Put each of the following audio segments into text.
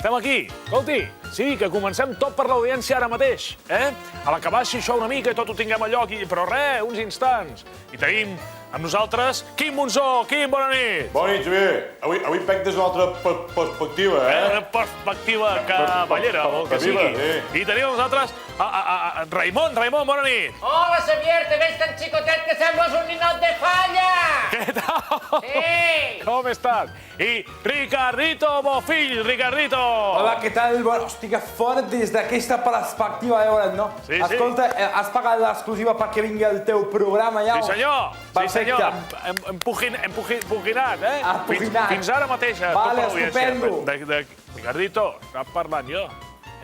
estem aquí. Escolti, sí, que comencem tot per l'audiència ara mateix. A l'acabar, si això una mica i tot ho tinguem a lloc, però res, uns instants. I tenim amb nosaltres Quim Monzó. Quim, bona nit. Bona nit, Xavier. Avui veig des d'una altra perspectiva, Una perspectiva cavallera, o el que sigui. I tenim amb nosaltres Raimon. Raimon, bona nit. Hola, Xavier, te veig tan xicotet que sembles un ninot de falla! Què tal? Sí! Com estàs? I Ricardito Bofill. Ricardito. Hola, què tal? Bueno, estic fort des d'aquesta perspectiva, no? Sí, sí. Escolta, has pagat l'exclusiva perquè vingui al teu programa ja? Sí, senyor. Sí, senyor. Empuginat, Empuginat. Fins ara mateix. Vale, estupendo. Ricardito, estava parlant jo.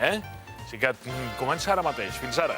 Així que comença ara mateix. Fins ara.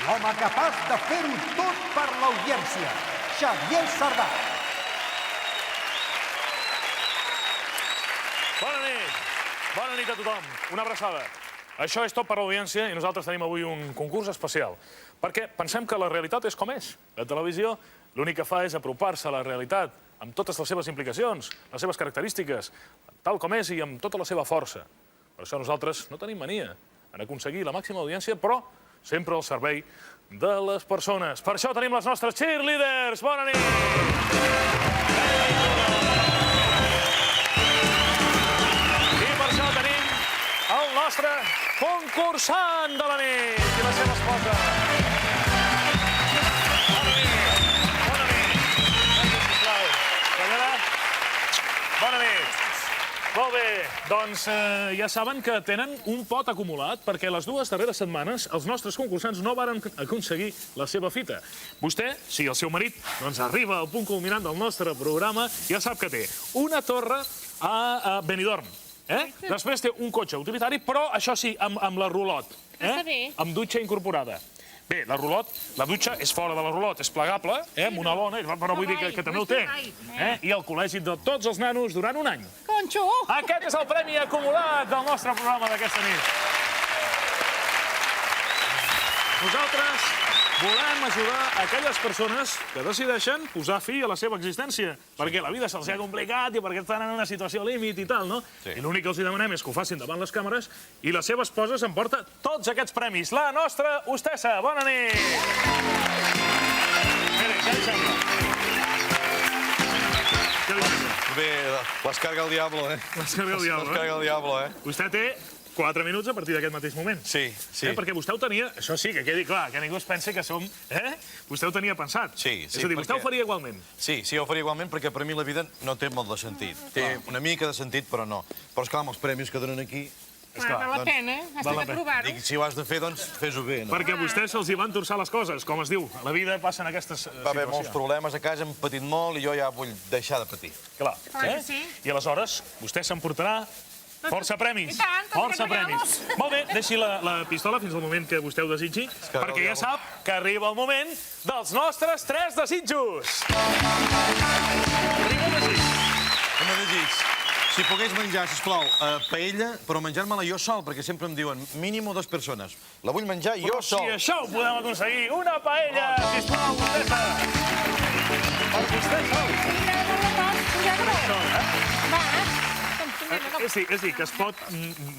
L'home capaç de fer-ho tot per l'audiència, Xavier Sardà. Bona nit a tothom. Una abraçada. Això és tot per l'audiència i nosaltres tenim avui un concurs especial. Perquè pensem que la realitat és com és. La televisió l'únic que fa és apropar-se a la realitat amb totes les seves implicacions, les seves característiques, tal com és i amb tota la seva força. Per això nosaltres no tenim mania en aconseguir la màxima audiència, però sempre al servei de les persones. Per això tenim les nostres cheerleaders. Bona nit! I per això tenim el nostre concursant de la nit i la seva esposa. Bona nit! Bona nit! Gràcies, sisplau. Senyora, bona nit. Molt bé, doncs ja saben que tenen un pot acumulat perquè les dues darreres setmanes els nostres concursants no varen aconseguir la seva fita. Vostè, si el seu marit doncs arriba al punt culminant del nostre programa, ja sap que té una torre a Benidorm. Després té un cotxe utilitari, però això sí, amb la rulot. Amb dutxa incorporada. Bé, la dutxa és fora de la rulot, és plegable, amb una lona, però vull dir que també ho té. I el col·legi de tots els nanos durant un any. Conxo! Aquest és el premi acumulat del nostre programa d'aquesta nit. Nosaltres volem ajudar aquelles persones que decideixen posar fi a la seva existència, perquè la vida se'ls ha complicat i perquè estan en una situació límit i tal, no? I l'únic que els demanem és que ho facin davant les càmeres i la seva esposa s'emporta tots aquests premis. La nostra hostessa. Bona nit! Mire, què li sembla? Què li sembla? Bé, les carga el diablo, Les carga el diablo, Les carga el diablo, Vostè té 4 minuts a partir d'aquest mateix moment. Sí, sí. Perquè vostè ho tenia, això sí, que quedi clar, que ningú es pensi que som... Vostè ho tenia pensat. Sí, sí. És a dir, vostè ho faria igualment. Sí, ho faria igualment perquè per mi la vida no té molt de sentit. Té una mica de sentit, però no. Però esclar, amb els premis que donen aquí... Val la pena, has de provar-ho. Dic, si ho has de fer, doncs fes-ho bé, no? Perquè a vostès se'ls hi van torçar les coses, com es diu. A la vida passen aquestes situacions. Va haver molts problemes a casa, hem patit molt i jo ja vull deixar de patir. Clar. Clar que sí. I aleshores, vostè s'emportarà força premis. I tant, Força premis. Molt bé, deixi la pistola fins al moment que vostè ho desitgi, perquè ja sap que arriba el moment dels nostres 3 desitjos. Primer desig. Primer desig. Si pogués menjar, sisplau, paella, però menjar-me-la jo sol, perquè sempre em diuen mínim 2 persones. La vull menjar jo Si sol. això ho podem aconseguir, una paella, sisplau, vostè. Per vostè sol. És dir, que es pot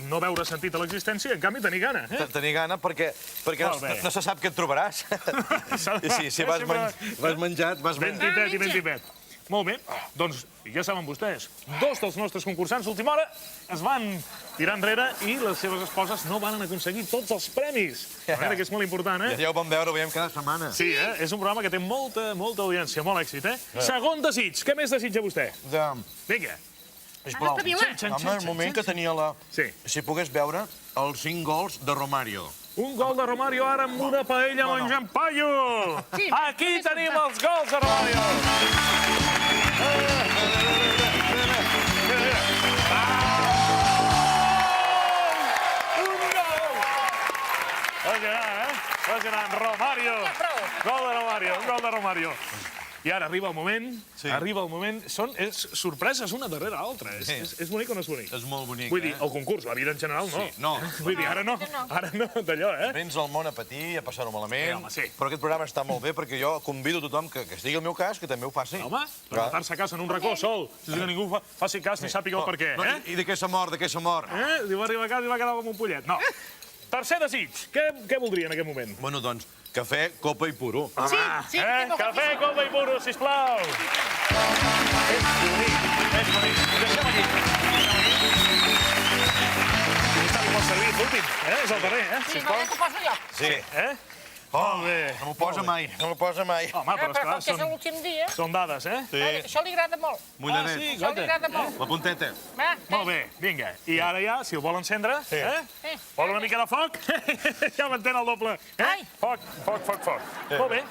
no veure sentit a l'existència i en canvi tenir gana. Tenir gana perquè Molt bé. no se sap què et trobaràs. Si vas menjat, vas Ben tipet i ben tipet. Molt bé, doncs ja saben vostès, 2 dels nostres concursants d'última hora es van tirar enrere i les seves esposes no van aconseguir tots els premis. A veure, que és molt important, Ja ho vam veure, ho veiem cada setmana. Sí, és un programa que té molta audiència, molt èxit, Segon desig, què més desitja vostè? Vinga. Sisplau, home, el moment que tenia la... Sí. Si pogués veure els 5 gols de Romario. Un gol de Romario ara amb una paella menjant paio. Aquí tenim els gols de Romario. Impressionant, Romario. Gol de Romario. I ara arriba el moment, és sorpreses una darrere l'altra. És bonic o no és bonic? És molt bonic, Vull dir, el concurs, la vida en general, no. Sí, no. Vull dir, ara no, d'allò, Vens al món a patir, a passar-ho Sí, malament, home, sí. però aquest programa està molt bé perquè jo convido tothom que estigui al meu cas, que també ho faci. Home, per matar-se a casa en un racó sol, sense que ningú faci cas ni sàpiga el per què, I de què s'ha mort, de què s'ha mort? Diu, va arribar a casa i va quedar com un pollet. No. Tercer desig, què voldria en aquest moment? Bueno, doncs, cafè, copa i puro. Sí, Cafè, copa i puro, sisplau. És bonic. Deixem aquí. Està molt servit, l'últim, és el darrer, Sí, no, ja t'ho poso jo. Sí. Molt bé. No m'ho posa mai, no m'ho posa mai. Home, però Però com que és esclar, l'últim dia, són dades, Sí. això li agrada molt. Mullanet. sí. Això li agrada molt. La punteta. Molt bé, vinga. I ara ja, si el vol encendre, vol una mica de foc? Ja m'entén el doble. Ai. Foc. Molt bé.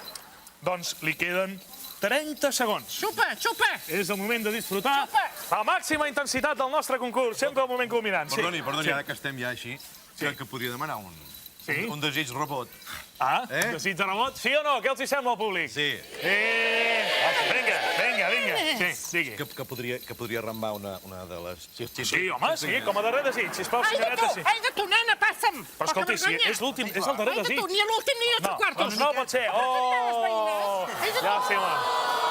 Doncs li queden 30 segons. Xupa. És el moment de disfrutar la màxima intensitat del nostre concurs. Sempre el moment culminant. Sí. Perdoni, ara que estem ja així, que podria demanar un desig robot. Desig de rebot? Sí o no? Què els hi sembla al públic? Sí. Vinga. Sí, digui. Que podria arrambar una de les... Sí, home, sí, com a darrer desig. Sisplau, senyoreta, sí. Ai, de tu, nena, passa'm. Però escolti, sí, és l'últim, és el darrer desig. Ni l'últim ni els quartos. No pot ser. Oh! Llàstima.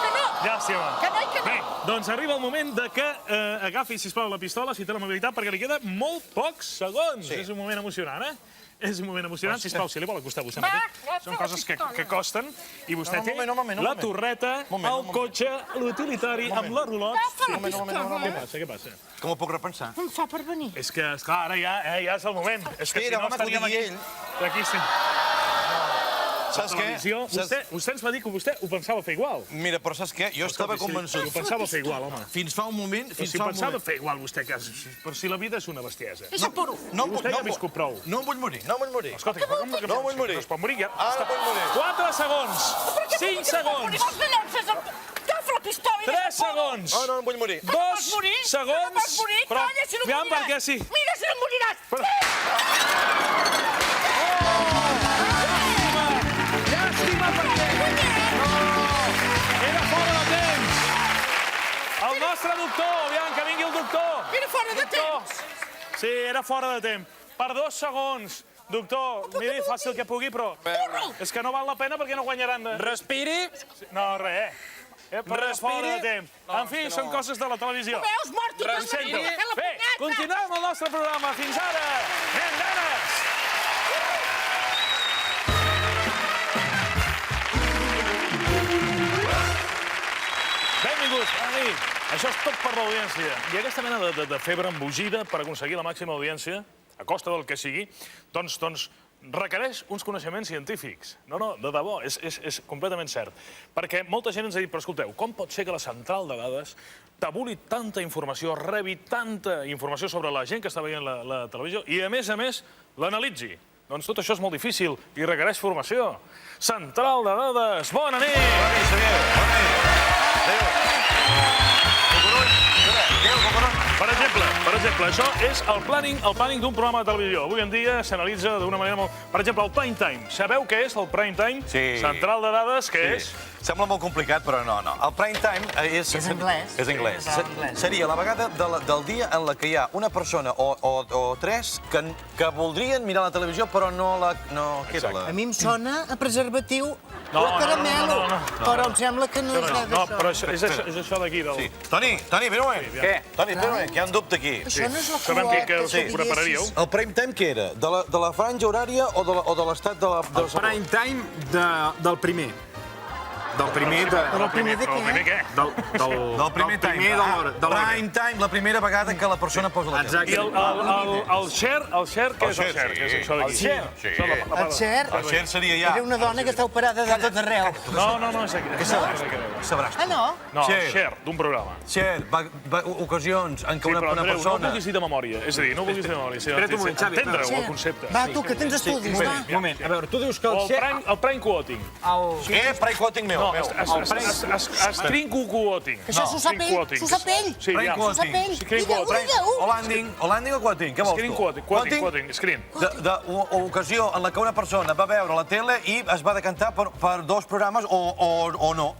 Que no. Bé, doncs arriba el moment de que agafi, sisplau, la pistola, si té l'amabilitat, perquè li queda molt pocs segons. És un moment emocionant, És un moment emocionant. Sisplau, si li vol acostar vostè mateix. Són coses que costen. I vostè té la torreta, el cotxe, l'utilitari, amb la rulot. Què passa? Com ho puc repensar? Em fa per venir. És que, esclar, ara ja és el moment. És que si no estaríem aquí. Aquí sí. Saps què? Vostè ens va dir que vostè ho pensava fer igual. Mira, però saps què? Jo estava convençut. Ho pensava fer igual, home. Fins fa un moment... Si ho pensava fer igual, vostè, per si la vida és una bestiesa. Deixa puro. Vostè ja ha viscut prou. No em vull morir. Escolta, No vull morir. No es pot morir, ja. Ara vull morir. 4 segons. 5 segons. Agafa la pistola i 3 segons. No em vull morir. 2 segons. Però, aviam, perquè sí. Mira si no moriràs. Llàstima, perquè... Era fora de temps. El nostre doctor, aviam, que vingui el doctor. Era fora de temps. Sí, era fora de temps. Per 2 segons. Doctor, miri, faci el que pugui, però... És que no val la pena perquè no guanyaran de... Respiri. No, res, Però fora de temps. En fi, són coses de la televisió. Veus, mort i tot Sento. la Bé, continuem amb el nostre programa. Fins ara. Anem, nenes. Benvinguts. Això és tot per l'audiència. I aquesta mena de febre embogida per aconseguir la màxima audiència, a costa del que sigui, doncs requereix uns coneixements científics. No, de debò, és completament cert. Perquè molta gent ens ha dit, però escolteu, com pot ser que la central de dades tabuli tanta informació, rebi tanta informació sobre la gent que està veient la televisió i, a més, l'analitzi? Doncs tot això és molt difícil i requereix formació. Central de dades, bona nit! Bona nit, Xavier. Bona nit. Adéu. Cocorony. Adéu, Cocorony. Per exemple, això és el planning d'un programa de televisió. Avui en dia s'analitza d'una manera molt... Per exemple, el prime time. Sabeu què és el prime time? Sí. Central de dades, què és? Sembla molt complicat, però no. El prime time és... És anglès. És anglès. Seria la vegada del dia en la que hi ha una persona o tres que voldrien mirar la televisió, però no la... Què era la... A mi em sona a preservatiu No, o a caramelo, no. però em sembla que no és res No, d'això. però és això d'aquí. Sí. Toni, vine un moment. Què? Toni, espera un moment, que hi ha un dubte aquí. Això no és la Això vam dir que cloaca, us ho prepararíeu. El prime time què era? De la franja horària o de l'estat de la... El prime time del primer. Del primer de... Però el primer de Però el primer què? què? Del primer time. de l'hora. Prime time, la primera vegada que la persona posa la tele. I el share, què és el share? Què és això d'aquí? Sí. El Cher El Cher seria ja... era una dona que està operada de tot arreu. No, és aquí. Què sabràs? Sabràs. Ah, no? No, Share. share, d'un programa. Cher, ocasions en què Sí, una però Andreu, no persona... vulguis dir de memòria. És a dir, no vulguis dir de memòria. Espera't un moment, Xavi. Entendre-ho, el concepte. Va, tu, que tens estudis, va. Un moment, a veure, tu dius que O el el prime quoting. Prime quoting meu. Screen quoting. Això s'ho sap ell, s'ho sap ell. Sí, Prime ja. S'ho sap ell. Screen Digueu-ho, quoting. digueu-ho. O landing o quoting, què vols Screen tu? quoting, screen. D'ocasió en la que una persona va veure la tele i es va decantar per dos programes o no.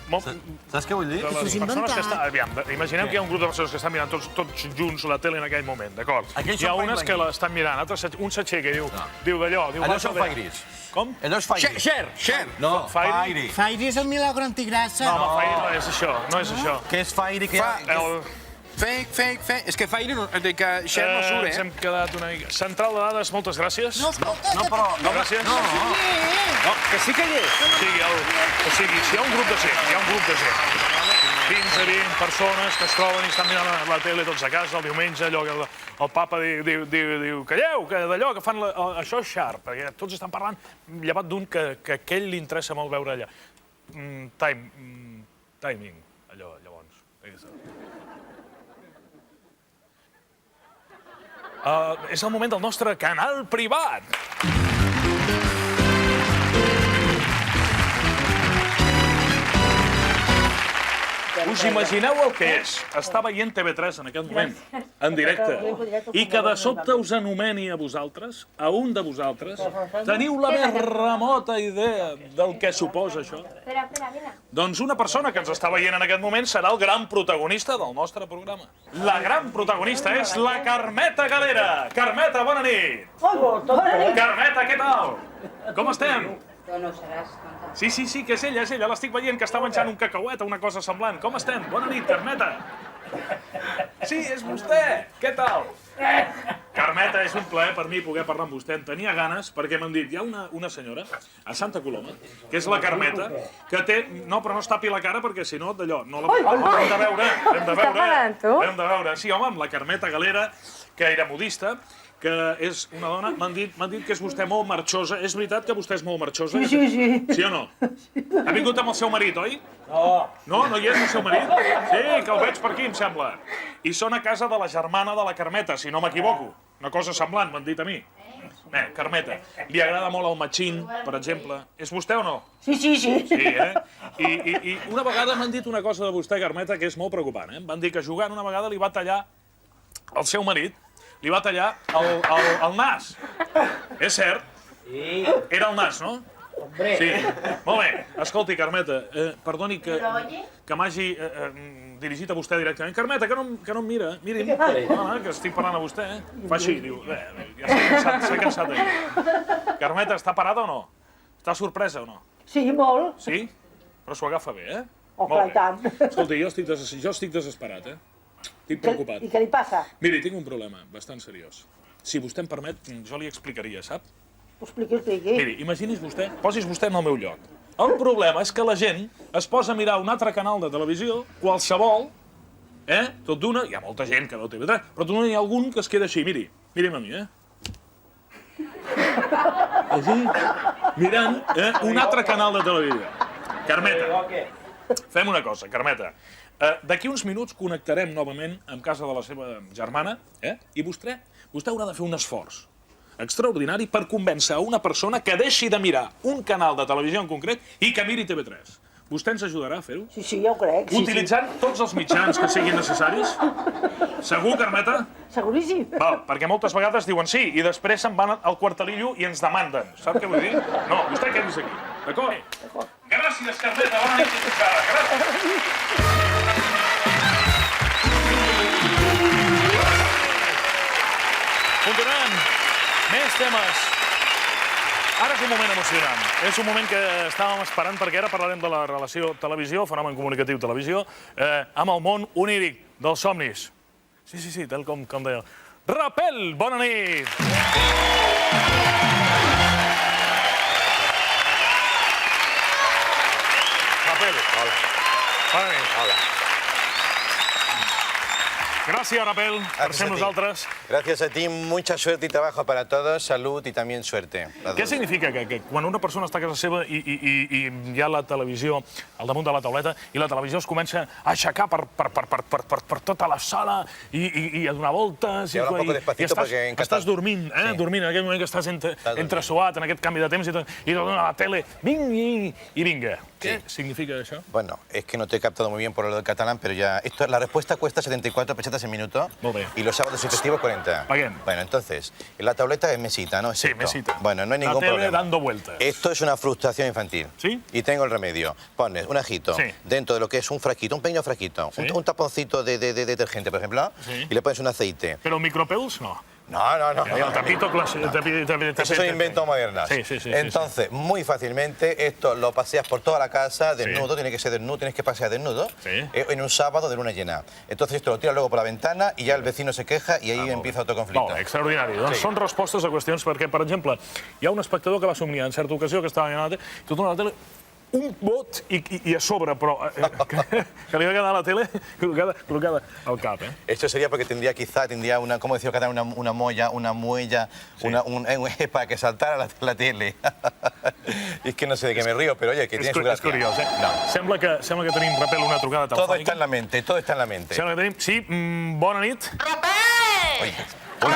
Saps què vull dir? De les persones que estan... Aviam, imaginem que hi ha un grup de persones que estan mirant tots junts la tele en aquell moment, d'acord? Aquells Hi ha són unes que l'estan mirant, altres un s'aixeca i diu d'allò. Allò són fairis. Com? Allò és fairy. Share. No, Fairy. Fairy és el milagro antigrassa. No, home, Fairy no és això, no és això. Què és fairy? Fake. És que Fairy, que Share no surt, Ens hem quedat una mica... Central de dades, moltes gràcies. No, escolta, No, però... No, gràcies. No, que sí que hi és. O sigui, si hi ha un grup de gent, 15 a 20 persones que es troben i estan mirant la tele tots a casa el diumenge, allò que el papa diu calleu, que d'allò que fan... Això és sharp, perquè tots estan parlant llevat d'un que a aquell li interessa molt veure allà. Timing, allò, llavors. És el moment del nostre canal privat. Us imagineu el que és estar veient TV3 en aquest moment, en directe, i que de sobte us anomeni a vosaltres, a un de vosaltres, teniu la més remota idea del que suposa això? Espera, mira. Doncs una persona que ens està veient en aquest moment serà el gran protagonista del nostre programa. La gran protagonista és la Carmeta Galera. Carmeta, bona nit. Carmeta, què tal? Com estem? No seràs tonta. Sí, que és ella. L'estic veient que està menjant un cacauet o una cosa semblant. Com estem? Bona nit, Carmeta. Sí, és vostè. Què tal? Carmeta, és un plaer per mi poder parlar amb vostè. En tenia ganes perquè m'han dit, hi ha una senyora a Santa Coloma, que és la Carmeta, que té... No, però no es tapi la cara perquè si no, d'allò, no la... Hem de veure, hem de veure. Sí, home, amb la Carmeta Galera, que era modista, que és una dona, m'han dit que és vostè molt marxosa. És veritat que vostè és molt marxosa? Sí. Sí o no? Ha vingut amb el seu marit, oi? No, no hi és el seu marit? Sí, que el veig per aquí, em sembla. I són a casa de la germana de la Carmeta, si no m'equivoco. Una cosa semblant, m'han dit a mi. Bé, Carmeta, li agrada molt el matxín, per exemple. És vostè o no? Sí. Sí, I una vegada m'han dit una cosa de vostè, Carmeta, que és molt preocupant. Van dir que jugant una vegada li va tallar el seu marit, li va tallar el nas. És cert? Sí. Era el nas, no? Hombre. Sí. Molt bé. Escolti, Carmeta, perdoni que m'hagi dirigit a vostè directament. Carmeta, que no em mira. Miri'm, que estic parlant a vostè. Fa així, diu. Ja s'ha cansat d'ell. Carmeta, està parada o no? Està sorpresa o no? Sí, molt. Sí? Però s'ho agafa bé, eh? Oh, clar, tant. Escolti, jo estic desesperat, Estic preocupat. I què li passa? Miri, tinc un problema bastant seriós. Si vostè em permet, jo li explicaria, sap? Expliqui. Miri, imagini's vostè, posis vostè en el meu lloc. El problema és que la gent es posa a mirar un altre canal de televisió, qualsevol, tot d'una, hi ha molta gent que veu TV3, però tot d'una hi ha algun que es queda així, miri'm a mi, Així, mirant un altre canal de televisió. Carmeta, fem una cosa, Carmeta. D'aquí uns minuts connectarem novament amb casa de la seva germana, i vostè haurà de fer un esforç extraordinari per convèncer a una persona que deixi de mirar un canal de televisió en concret i que miri TV3. Vostè ens ajudarà a fer-ho? Sí, ja ho crec. Utilitzant tots els mitjans que siguin necessaris? Segur, Carmeta? Seguríssim. Val, perquè moltes vegades diuen sí i després se'n van al quartelillo i ens demanden. Sap què vull dir? No, vostè quedi's aquí. D'acord? Gràcies, Carmeta. Bona nit i fins ara. Gràcies. Continuem. Més temes. Ara és un moment emocionant. És un moment que estàvem esperant perquè ara parlarem de la relació televisió, fenomen comunicatiu televisió, amb el món oníric dels somnis. Sí, tal com deia. Rapel, bona nit! Rapel. Hola. Bona nit. Hola. Gràcies, Rapel, per ser amb nosaltres. Gracias a ti, mucha suerte y trabajo para todos, salud y también suerte. Què significa que quan una persona està a casa seva i hi ha la televisió al damunt de la tauleta i la televisió es comença a aixecar per tota la sala i a donar voltes... Y habla un poco despacito porque en estàs dormint, dormint, en aquell moment que estàs entressuat en aquest canvi de temps i tot a la tele, vingui i vinga. ¿Qué significa eso? Bueno, es que no te he captado muy bien por lo del catalán, pero ya... La respuesta cuesta 74 pesetas en minuto y los sábados y festivos 40. Bien. Bueno, entonces, la tableta es mesita, ¿no? Sí, mesita. Bueno, no hay ningún la tele problema. dando vueltas. Esto es una frustración infantil. ¿Sí? Y tengo el remedio. Pones un ajito dentro de lo que es un frasquito, un pequeño frasquito, un taponcito de detergente, por ejemplo, y le pones un aceite. ¿Pero micropels no? No. El tapito clásico. Eso es un invento moderno. Sí. Entonces, muy fácilmente, esto lo paseas por toda la casa, desnudo, tiene que ser desnudo, tienes que pasear desnudo, en un sábado de luna llena. Entonces esto lo tiras luego por la ventana y ya el vecino se queja y ahí empieza otro conflicto. Molt bé, extraordinari. Doncs són respostes a qüestions perquè, per exemple, hi ha un espectador que va somniar en certa ocasió que estava mirant la tele, i tota la tele un bot i a sobre, però que li va quedar la tele col·locada al cap, eh? Esto sería porque tendría una, ¿cómo decía cada una muella, para que saltara la tele. Y es que no sé de qué me río, pero oye, que tiene su gracia. És curiós, eh? No. Sembla que tenim, Rapel, una trucada telefònica. Todo está en la mente, todo está en la mente. Sembla que tenim... Sí, bona nit. Rapel! Oye,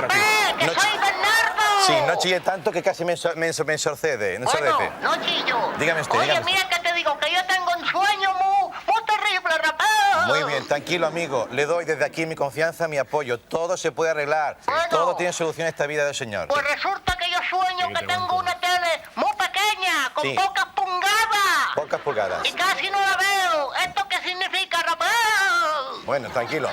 Rapel, que soy Bernardo. Sí, no chille tanto que casi me ensordece. Bueno, no chillo. Dígame usted, Oye, dígame usted. mira que te digo, que yo tengo un sueño muy terrible, Rapel. Muy bien, tranquilo, amigo. Le doy desde aquí mi confianza, mi apoyo. Todo se puede arreglar. Bueno. Todo tiene solución en esta vida del Señor. Pues resulta que yo sueño que tengo una tele muy pequeña, con pocas pulgadas. Pocas pulgadas. Y casi no la veo. ¿Esto qué significa, Rapel? Bueno, tranquilo,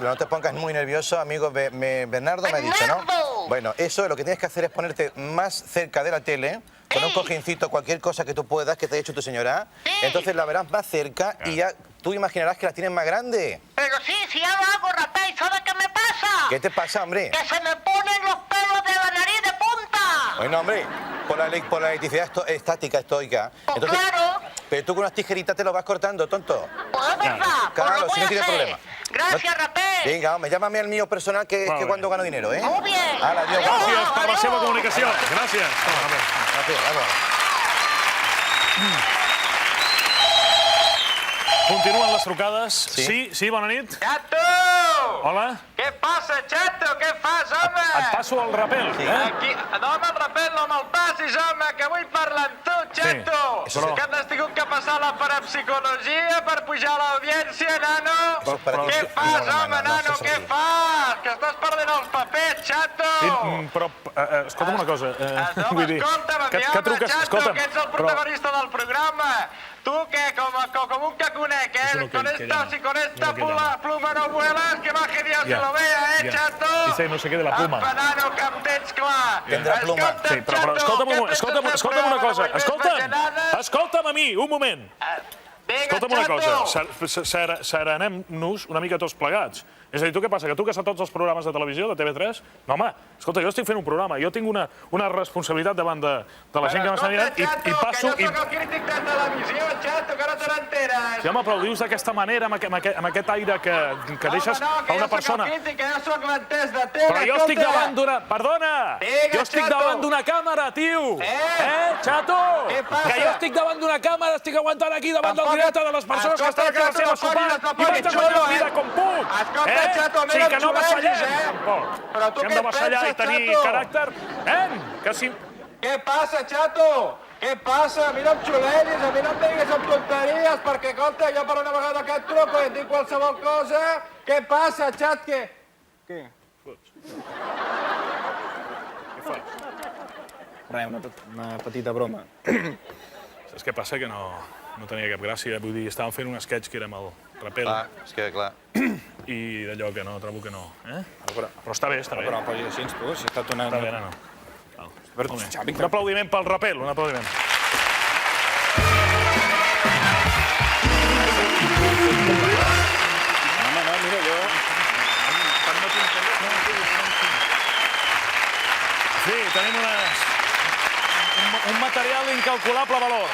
no te pongas muy nervioso, amigo. Bernardo me ha dicho, ¿no? Bueno, eso lo que tienes que hacer es ponerte más cerca de la tele, con un cojincito, cualquier cosa que tú puedas, que te haya hecho tu señora. Entonces la verás más cerca y ya tú imaginarás que la tienes más grande. Pero sí, si ya lo hago, Rapel, ¿sabes qué me pasa? ¿Qué te pasa, hombre? Que se me ponen los pelos de la nariz de punta. Bueno, hombre, por la electricidad estática, estoica. Pues claro. Pero tú con unas tijeritas te lo vas cortando, tonto. Pues es verdad. Claro, pues si no tiene problema. Gracias, Rapel. Venga, hombre, llámame al mío personal que cuando gano dinero, ¿eh? Muy bien. Hala, adiós. Gràcies per la seva comunicació. Gràcies. Gracias, vamos. Continuen les trucades. Sí, bona nit. Chato! Hola. Què passa, Chato? Què fas, home? Et passo el Rapel. Aquí... No, home, el Rapel, no me'l passis, home, que vull parlar amb tu, Chato. però- Que t'has tingut que passar la parapsicologia per pujar a l'audiència, nano. Què fas, home, nano, què fas? Que estàs perdent els papers, Chato. Sí, però, escolta'm una cosa. Home, escolta'm, a mi, home, Chato, que ets el protagonista del programa. Tu, que com un que conec, si con esta pluma no vuelas, que baje Dios se lo vea, Chato? Dice no sé què de la pluma. Apa, nano, que em tens clar. Tendrà pluma. Sí, però escolta'm una cosa. Escolta'm a mi, un moment. Escolta'm una cosa. Serenem-nos una mica tots plegats. És a dir, tu què passa? Que tu que saps tots els programes de televisió, de TV3? No, home, escolta, jo estic fent un programa. Jo tinc una responsabilitat davant de la gent que m'està mirant i passo... Que jo soc el crític de televisió, Chato, que no te n'enteres. Sí, home, però ho dius d'aquesta manera, amb aquest aire que deixes a una persona... No, que jo soc el crític, que jo soc l'entès de tele, Però jo estic davant d'una... Perdona! Jo estic davant d'una càmera, tio! Xato? Que jo estic davant d'una càmera, estic aguantant aquí davant del directe de les persones que estan a casa seva sopant i vaig desvetllar la vida com puc! Escolta, Chato, Sí, que no vassallem, tampoc. tampoc. Que hem de vassallar i tenir caràcter. Que si... Què passa, Chato? Què passa? A mi no em xuleris, a mi no em diguis amb tonteries, perquè, escolta, jo per una vegada que et truco i et dic qualsevol cosa... Què passa, xat, què? Què? Què fas? Res, una petita broma. Saps què passa? Que no tenia cap gràcia. Vull dir, estàvem fent un sketch que era amb el Rapel. Clar, és que, clar. I d'allò que no, trobo que no. Però està bé, està bé. Però posis així, tu, si ha estat una... Està bé, no. Xavi, Un aplaudiment pel Rapel, un aplaudiment. No, mira, jo... Sí, tenim un material d'incalculable valor.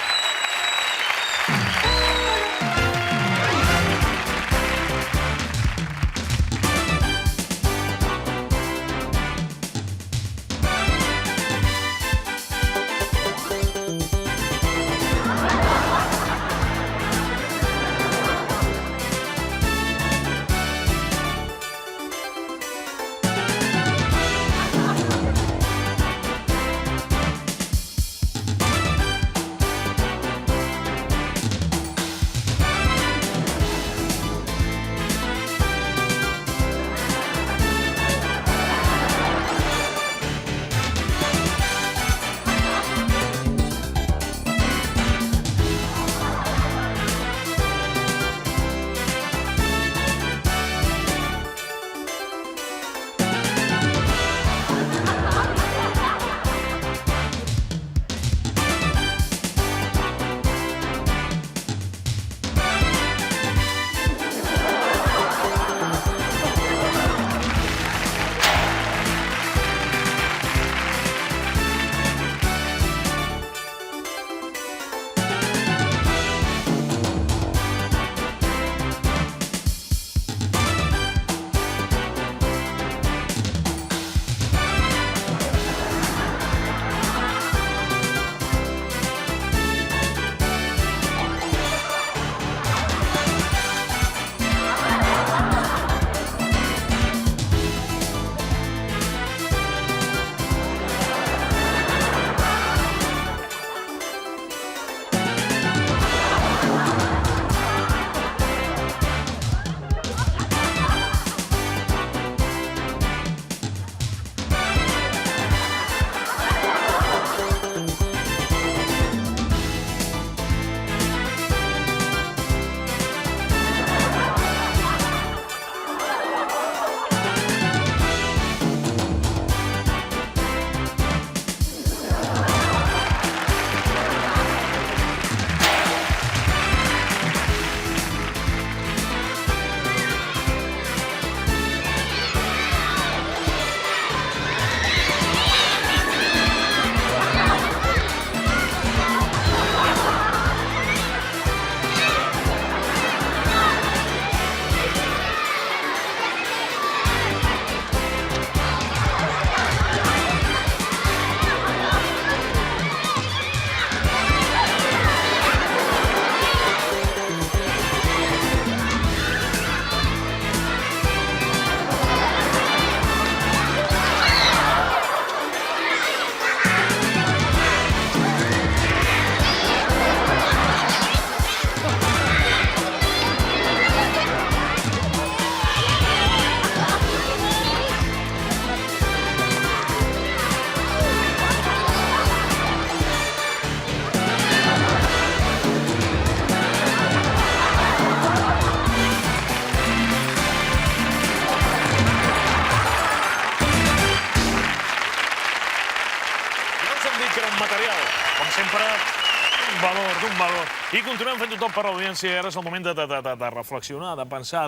d'un valor. I continuem fent tot per l'audiència. Ara és el moment de reflexionar, de pensar.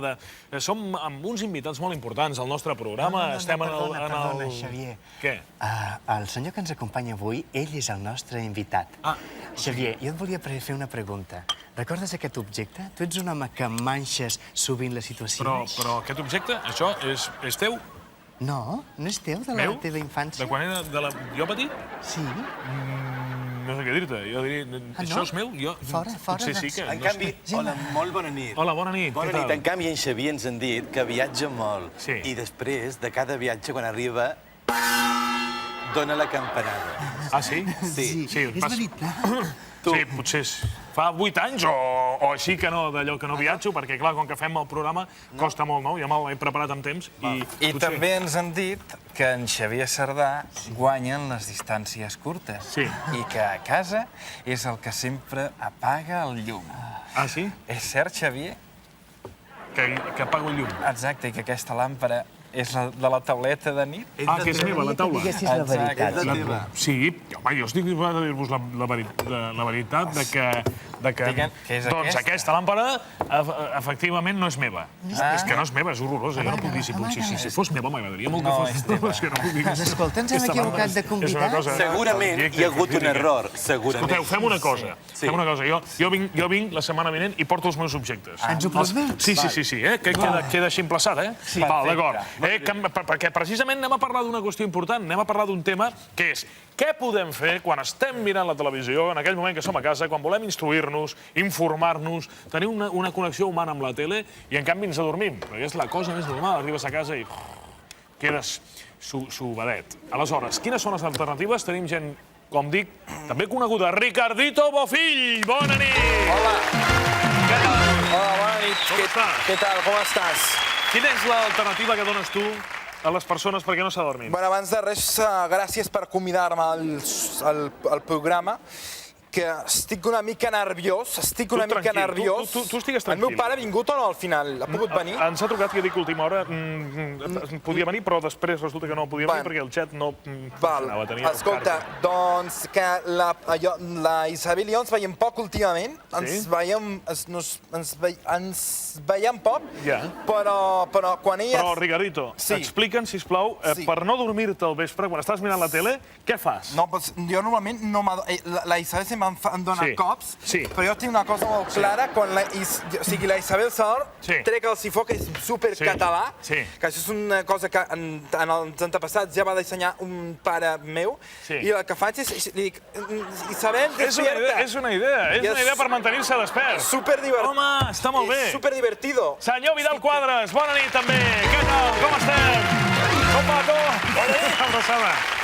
Som amb uns invitats molt importants al nostre programa. Estem en el... Perdona, Xavier. Què? El senyor que ens acompanya avui, ell és el nostre invitat. Xavier, jo et volia fer una pregunta. Recordes aquest objecte? Tu ets un home que manxes sovint les situacions. Però aquest objecte, això és teu? No, no és teu, de la teva infància. De quan era jo petit? Sí. No sé què dir-te. Jo diria, això és meu? Fora potser sí que... En canvi, hola, molt bona nit. Hola, bona nit. Bona nit. En canvi, en Xavier ens han dit que viatja molt. Sí. I després, de cada viatge, quan arriba... dona la campanada. Ah, sí? Sí. És veritat. Sí, potser fa 8 anys o així que no, d'allò que no viatjo, perquè, clar, com que fem el programa, costa molt, no? Ja me'l he preparat amb temps I també ens han dit que en Xavier Sardà guanya en les distàncies curtes. Sí. I que a casa és el que sempre apaga el llum. Ah, sí? És cert, Xavier? Que apago el llum. Exacte, i que aquesta làmpara és la de la tauleta de nit. Ah, que és meva, la taula. Diguessis la veritat. Sí, home, jo estic disposat a dir-vos la veritat de que Digue'm, què és doncs aquesta làmpara efectivament no és meva. Ah. És que no és meva, és horrorosa. Jo no puc dir si fos meva, m'agradaria molt que No, fos. és teva. És que no puc dir. Doncs escolta, ens hem equivocat de convidat. Segurament hi ha hagut un error, segurament. Escolteu, fem una cosa. Fem una cosa. Jo vinc la setmana vinent i porto els meus objectes. Ens ho pots dir? Sí, que queda així emplaçat, eh? Val, d'acord. Perquè precisament anem a parlar d'una qüestió important, anem a parlar d'un tema que és què podem fer quan estem mirant la televisió, en aquell moment que som a casa, quan volem instruir-nos, informar-nos, tenir una connexió humana amb la tele i en canvi ens adormim. Perquè és la cosa més normal, arribes a casa i quedes sobadet. Aleshores, quines són les alternatives? Tenim gent, com dic, també coneguda. Ricardito Bofill, bona nit! Hola. Hola, bona nit. Com estàs? Què tal, com estàs? Quina és l'alternativa que dones tu a les persones perquè no s'adormin? Bueno, abans de res, gràcies per convidar-me al programa, que estic una mica nerviós, Tu estigues tranquil. El meu pare ha vingut o no al final? Ha pogut venir? Ens ha trucat que dic última hora, podia venir, però després resulta que no podia venir perquè el xat no funcionava. Escolta, doncs que la Isabel i jo ens veiem poc últimament, ens veiem poc, però quan ella... Però, Ricardito, explica'ns, sisplau, per no dormir-te al vespre, quan estàs mirant la tele, què fas? No, jo normalment no la Isabel sempre em dona cops, però jo tinc una cosa molt clara, quan la Isabel s'adorm, trec el sifó, que és supercatalà, que això és una cosa que en els antepassats ja va dissenyar un pare meu, i el que faig és, li dic, Isabel, despierta. És una idea per mantenir-se despert. Superdivertit. Home, està molt bé. Superdivertido. Senyor Vidal Quadras, bona nit també. Què tal? Com estem? Com va tot? Bona nit.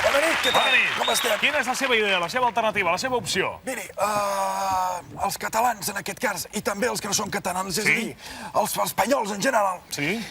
Bona nit, què tal? Com estem? Quina és la seva idea, la seva alternativa, la seva opció? Miri, els catalans, en aquest cas, i també els que no són catalans, és a dir, els espanyols en general,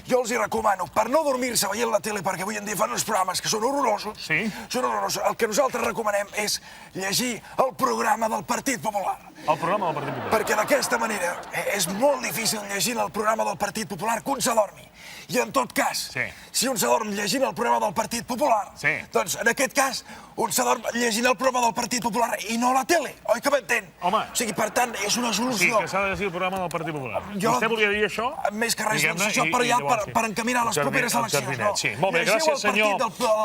jo els hi recomano, per no dormir-se veient la tele, perquè avui en dia fan uns programes que són horrorosos, el que nosaltres recomanem és llegir el programa del Partit Popular. El programa del Partit Popular. Perquè d'aquesta manera és molt difícil llegint el programa del Partit Popular que un s'adormi. I en tot cas, si un s'adorm llegint el programa del Partit Popular, doncs en aquest cas un s'adorm llegint el programa del Partit Popular i no la tele, oi que m'entén? Home. O sigui, per tant, és una solució. Sí, que s'ha de llegir el programa del Partit Popular. Vostè volia dir això? Més que res, doncs això per allà, per encaminar les properes eleccions, no? Sí, molt bé, gràcies, senyor.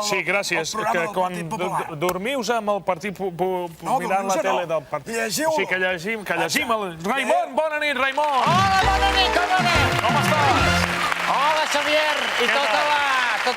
Sí, gràcies. Que quan dormius amb el Partit Popular, mirant la tele del Partit... Llegiu... Sí, que llegim el... Raimon, bona nit, Raimon! Hola, bona nit, com anem? Com estàs? Hola, Xavier, i tota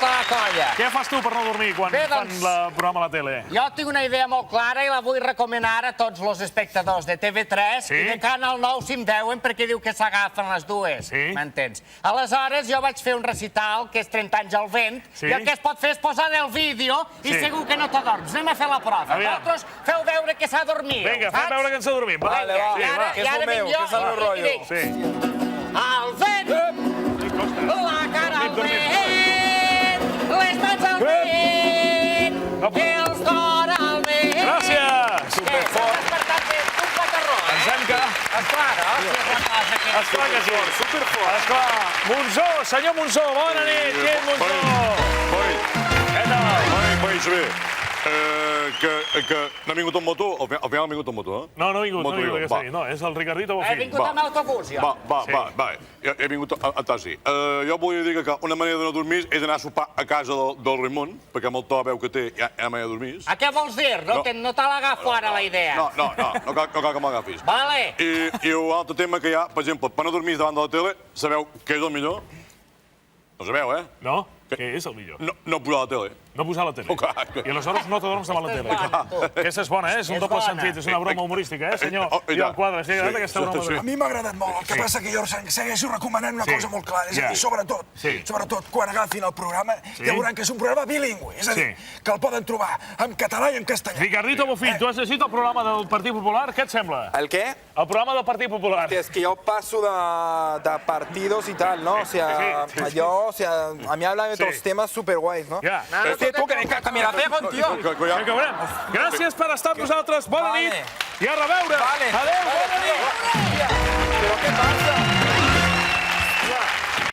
la colla. Què fas tu per no dormir quan fan el programa a la tele? Jo tinc una idea molt clara i la vull recomanar a tots els espectadors de TV3 i de Canal 9 si em deuen, perquè diu que s'agafen les dues, m'entens? Aleshores, jo vaig fer un recital, que és 30 anys al vent, i el que es pot fer és posar el vídeo i segur que no t'adorms. Anem a fer la prova. Vosaltres feu veure que s'ha dormit. Vinga, fem veure que ens adormim. Vale, va, que és el meu, que és el meu rotllo. Al vent, la cara al vent, les mans al vent, els cor al vent. Gràcies! Superfort. Un patarró, Ens hem quedat... Esclar, no? Si és la cosa que... Esclar que sí. Superfort. Esclar. Monzó, senyor Monzó, bona nit. Qui és Monzó? Què tal? Oi, Xavier. Que no ha vingut en moto? Al final ha vingut en moto, eh? No ha vingut aquesta nit. No, és el Ricardito Bofill. He vingut amb autobús, jo. Va. He vingut a taxi. Jo volia dir que una manera de no dormir és anar a sopar a casa del Raimon, perquè amb el to veu que té ja m'he de dormir. A què vols dir? No te l'agafo ara, la idea. No cal que m'agafis. Vale. I un altre tema que hi ha, per exemple, per no dormir davant de la tele, sabeu què és el millor? No sabeu, eh? No. Què és el millor? No posar la tele. No posar la tele. I aleshores no t'adorms davant la tele. Aquesta és bona, és un doble sentit, és una broma humorística, senyor Joan Quadras? T'ha agradat aquesta broma? A mi m'ha agradat molt, el que passa que jo segueixo recomanant una cosa molt clara, és a dir, sobretot quan agafin el programa, ja veuran que és un programa bilingüe, és a dir, que el poden trobar en català i en castellà. Ricardito Bofill, tu has llegit el programa del Partit Popular, què et sembla? ¿El qué? El programa del Partit Popular. Es que yo paso de partidos y tal, ¿no? O sea, a mí hablan de otros temas súper guays, ¿no? Ja. Hòstia, tu, que me la pego, tio. Gràcies per estar amb nosaltres, bona nit i a reveure. Adéu, bona nit. Però què passa?